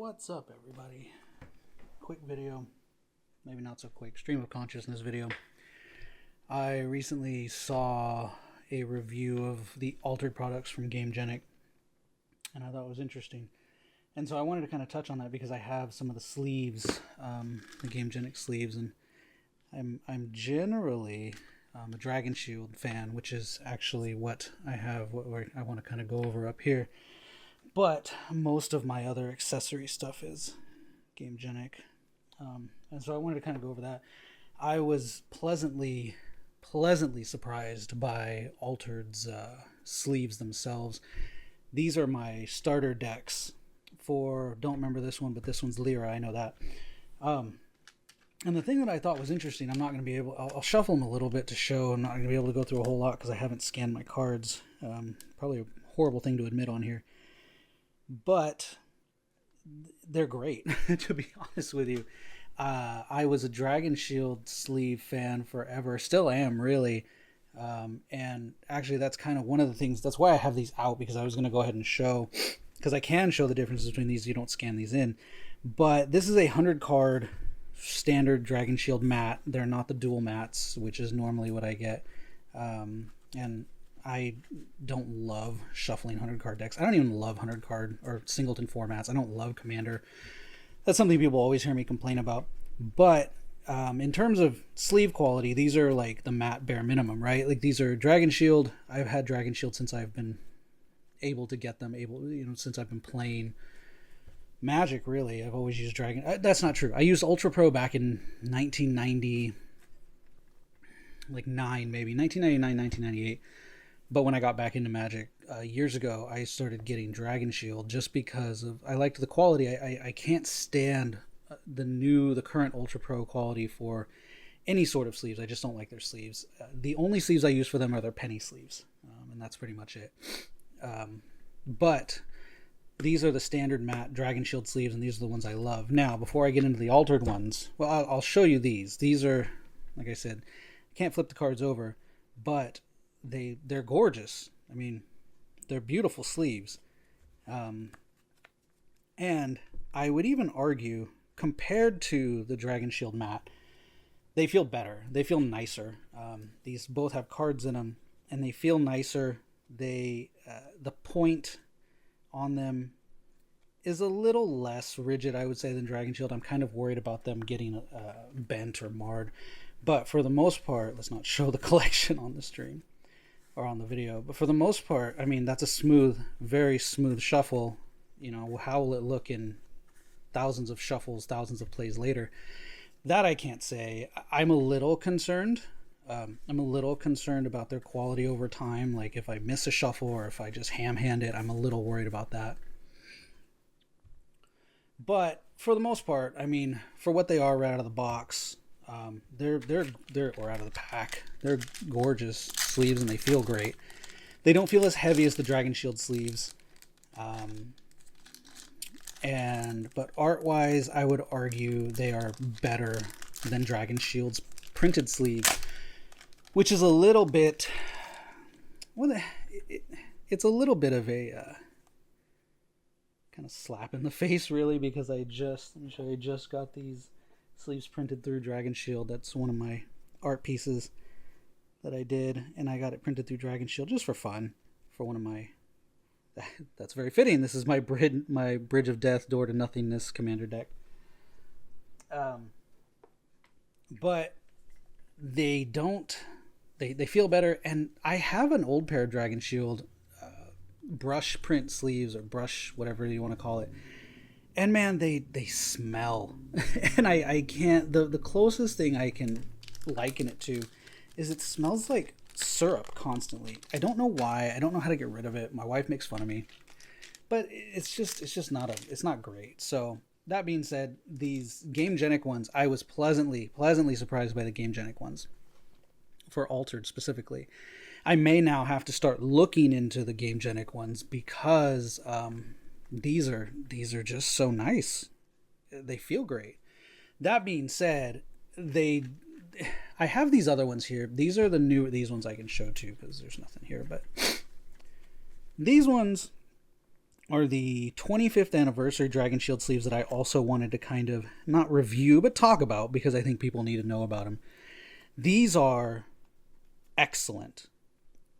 What's up, everybody? Quick video, maybe not so quick, stream of consciousness video. I recently saw a review of the Altered products from Gamegenic, and I thought it was interesting. And so I wanted to kind of touch on that because I have some of the sleeves, the Gamegenic sleeves, and I'm generally a Dragon Shield fan, which is actually what I have, what I want to kind of go over up here. But most of my other accessory stuff is Gamegenic. And so I wanted to kind of go over that. I was pleasantly surprised by Altered's sleeves themselves. These are my starter decks for, don't remember this one, but this one's Lyra, I know that. And the thing that I thought was interesting, I'm not going to be able, I'll shuffle them a little bit to show. I'm not going to be able to go through a whole lot because I haven't scanned my cards. Probably a horrible thing to admit on here. But they're great, to be honest with you. I was a Dragon Shield sleeve fan forever, still am, really. And actually, that's kind of one of the things, that's why I have these out, because I was going to go ahead and show, because I can show the differences between these. You don't scan these in. But this is a 100-card standard Dragon Shield mat. They're not the dual mats, which is normally what I get. And I don't love shuffling 100-card decks. I don't even love 100-card or singleton formats. I don't love Commander. That's something people always hear me complain about. But in terms of sleeve quality, these are like the matte bare minimum, right? Like these are Dragon Shield. I've had Dragon Shield since I've been able to get them, since I've been playing Magic, really. I've always used Dragon. That's not true. I used Ultra Pro back in 1990, like 1999, 1998. But when I got back into Magic years ago, I started getting Dragon Shield just because of, I liked the quality. I can't stand the current Ultra Pro quality for any sort of sleeves. I just don't like their sleeves. The only sleeves I use for them are their penny sleeves, and that's pretty much it. But these are the standard matte Dragon Shield sleeves, and these are the ones I love. Now, before I get into the Altered ones, well, I'll show you these. These are, like I said, can't flip the cards over, but they're gorgeous. I mean, they're beautiful sleeves. And I would even argue, compared to the Dragon Shield mat, they feel better. They feel nicer. These both have cards in them, and they feel nicer. The point on them is a little less rigid, I would say, than Dragon Shield. I'm kind of worried about them getting bent or marred. But for the most part, let's not show the collection on the stream or on the video, but for the most part, I mean, that's a smooth, very smooth shuffle. You know, how will it look in thousands of shuffles, thousands of plays later? That I can't say. I'm a little concerned. I'm a little concerned about their quality over time. Like if I miss a shuffle or if I just ham-hand it, I'm a little worried about that. But for the most part, I mean, for what they are right out of the box, they're or out of the pack, they're gorgeous sleeves and they feel great. They don't feel as heavy as the Dragon Shield sleeves. But art-wise, I would argue they are better than Dragon Shield's printed sleeves, which is a little bit, it's a little bit of a kind of slap in the face, really, because let me show you, I just got these sleeves printed through Dragon Shield. That's one of my art pieces that I did, and I got it printed through Dragon Shield just for fun, for one of my, that's very fitting. This is my Bridge of Death, Door to Nothingness Commander deck. But they feel better, and I have an old pair of Dragon Shield brush print sleeves, or brush, whatever you want to call it. And man, they smell. And I can't, the closest thing I can liken it to is it smells like syrup constantly. I don't know why. I don't know how to get rid of it. My wife makes fun of me. But it's not great. So that being said, these Gamegenic ones, I was pleasantly surprised by the Gamegenic ones, for Altered specifically. I may now have to start looking into the Gamegenic ones because these are just so nice. They feel great. That being said, I have these other ones here. These are these ones I can show too, because there's nothing here, but these ones are the 25th anniversary Dragon Shield sleeves that I also wanted to kind of not review, but talk about because I think people need to know about them. These are excellent.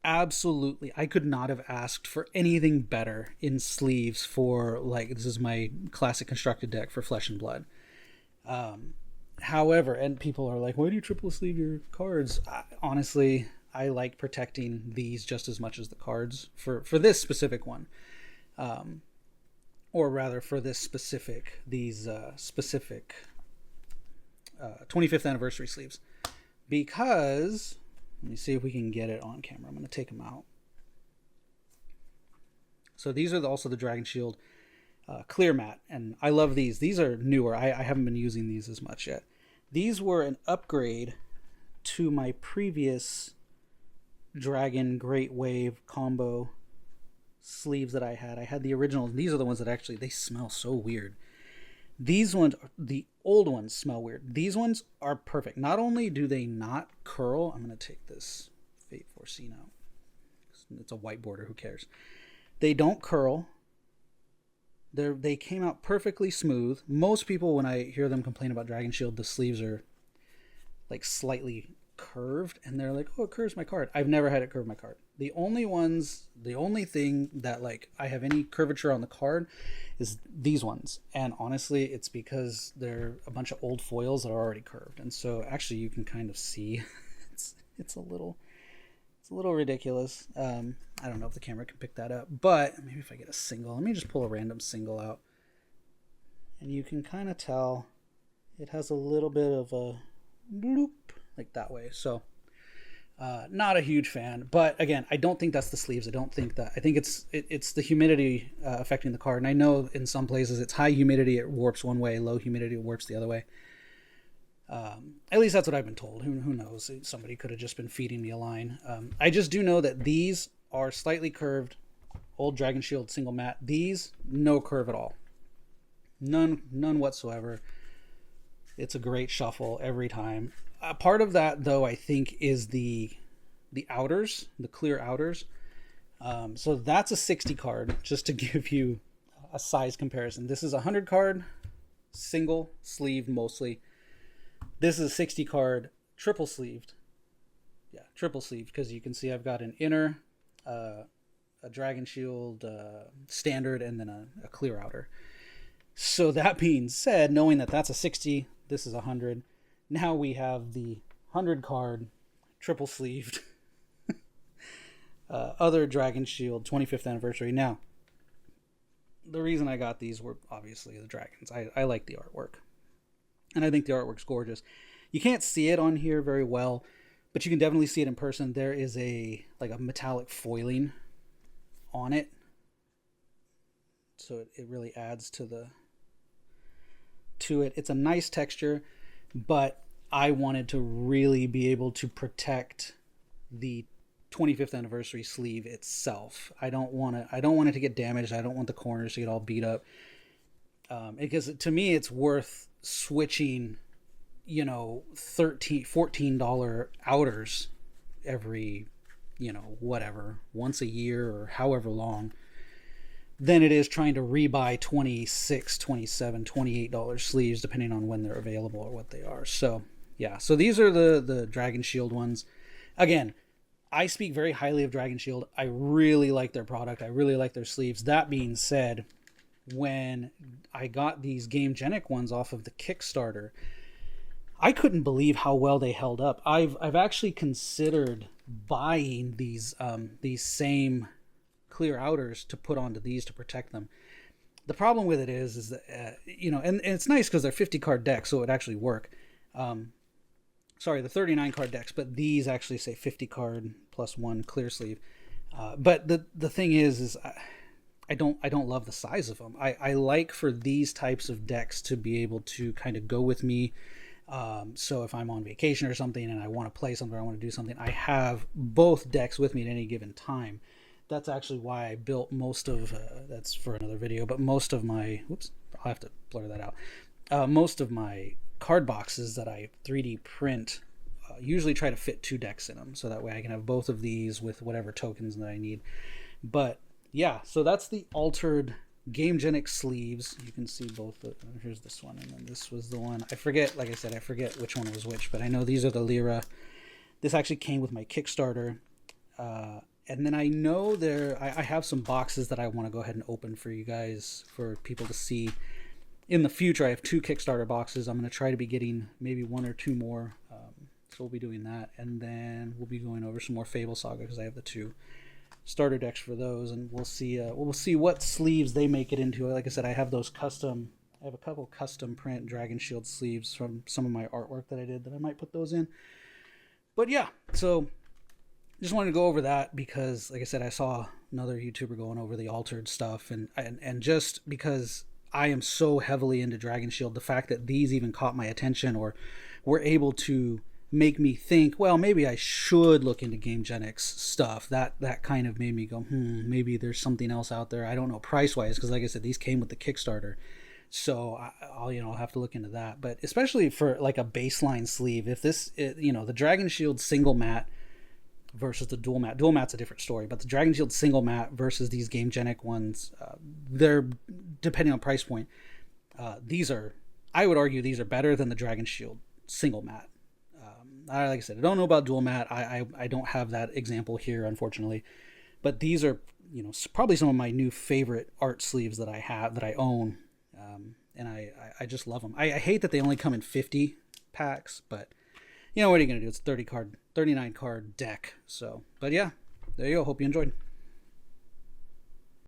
Absolutely. I could not have asked for anything better in sleeves for, like, this is my classic constructed deck for Flesh and Blood. However, and people are like, why do you triple sleeve your cards? Honestly, I like protecting these just as much as the cards for this specific one. Or rather for this specific, these specific 25th anniversary sleeves. Because, let me see if we can get it on camera. I'm going to take them out. So these are also the Dragon Shield clear matte, and I love these. These are newer. I haven't been using these as much yet. These were an upgrade to my previous Dragon Great Wave combo sleeves that I had. I had the originals. These are the ones that actually, they smell so weird. These ones, the old ones smell weird. These ones are perfect. Not only do they not curl, I'm going to take this Fate Forcino. It's a white border, who cares? They don't curl. They came out perfectly smooth. Most people, when I hear them complain about Dragon Shield, the sleeves are like slightly curved, and they're like, oh, it curves my card. I've never had it curve my card. The only thing that like I have any curvature on the card is these ones, and honestly it's because they're a bunch of old foils that are already curved, and so actually you can kind of see it's a little ridiculous. I don't know if the camera can pick that up, but maybe if I get a single, let me just pull a random single out, and you can kind of tell it has a little bit of a bloop like that way. So not a huge fan, but again, I don't think that's the sleeves. I think it's the humidity affecting the card. And I know in some places it's high humidity, it warps one way, low humidity, it warps the other way. At least that's what I've been told. Who knows? Somebody could have just been feeding me a line. I just do know that these are slightly curved, old Dragon Shield single matte. These, no curve at all. None whatsoever. It's a great shuffle every time. Part of that, though, I think, is the outers, the clear outers. So that's a 60 card, just to give you a size comparison. This is a 100 card, single sleeved mostly. This is a 60 card, triple sleeved. Yeah, triple sleeved, because you can see I've got an inner, a Dragon Shield standard, and then a clear outer. So that being said, knowing that that's a 60, this is a 100. Now we have the 100 card, triple sleeved, other Dragon Shield 25th anniversary. Now, the reason I got these were obviously the dragons. I like the artwork, and I think the artwork's gorgeous. You can't see it on here very well, but you can definitely see it in person. There is a metallic foiling on it, so it really adds to it. It's a nice texture, but I wanted to really be able to protect the 25th anniversary sleeve itself. I don't want it to get damaged. I don't want the corners to get all beat up. Because to me, it's worth switching, $13, $14 outers every, whatever, once a year or however long, than it is trying to rebuy $26, $27, $28 sleeves, depending on when they're available or what they are. So, yeah. So these are the Dragon Shield ones. Again, I speak very highly of Dragon Shield. I really like their product. I really like their sleeves. That being said, when I got these Gamegenic ones off of the Kickstarter, I couldn't believe how well they held up. I've actually considered buying these same clear outers to put onto these to protect them. The problem with it is that and it's nice because they're 50 card decks, so it would actually work. Sorry, the 39 card decks, but these actually say 50 card plus one clear sleeve. But the thing is I don't love the size of them. I like for these types of decks to be able to kind of go with me. So if I'm on vacation or something and I want to play something, or I want to do something, I have both decks with me at any given time. That's actually why I built most of, that's for another video, but most of my, I'll have to blur that out. Most of my card boxes that I 3D print usually try to fit 2 decks in them. So that way I can have both of these with whatever tokens that I need. But yeah, so that's the Altered Gamegenic sleeves. You can see both. Here's this one, and then this was the one. I forget, like I said, I forget which one was which, but I know these are the Lyra. This actually came with my Kickstarter. And then I know I have some boxes that I want to go ahead and open for you guys, for people to see. In the future, I have 2 Kickstarter boxes. I'm going to try to be getting maybe 1 or 2 more. So we'll be doing that. And then we'll be going over some more Fable Saga, because I have the 2 starter decks for those. And we'll see what sleeves they make it into. Like I said, I have those custom. I have a couple custom print Dragon Shield sleeves from some of my artwork that I did that I might put those in. But yeah, so just wanted to go over that because, like I said, I saw another YouTuber going over the Altered stuff, and just because I am so heavily into Dragon Shield, the fact that these even caught my attention or were able to make me think, well, maybe I should look into Gamegenic's stuff, that kind of made me go, maybe there's something else out there. I don't know price wise, because like I said, these came with the Kickstarter, so I'll have to look into that. But especially for like a baseline sleeve, if this, the Dragon Shield single mat versus the dual mat's a different story, but the Dragon Shield single mat versus these Gamegenic ones, they're, depending on price point, I would argue these are better than the Dragon Shield single mat. Like I said, I don't know about dual mat. I don't have that example here, unfortunately, but these are, probably some of my new favorite art sleeves that I have, that I own. And I just love them. I hate that they only come in 50 packs, but what are you going to do? It's 39 card deck. So, but yeah, there you go. Hope you enjoyed.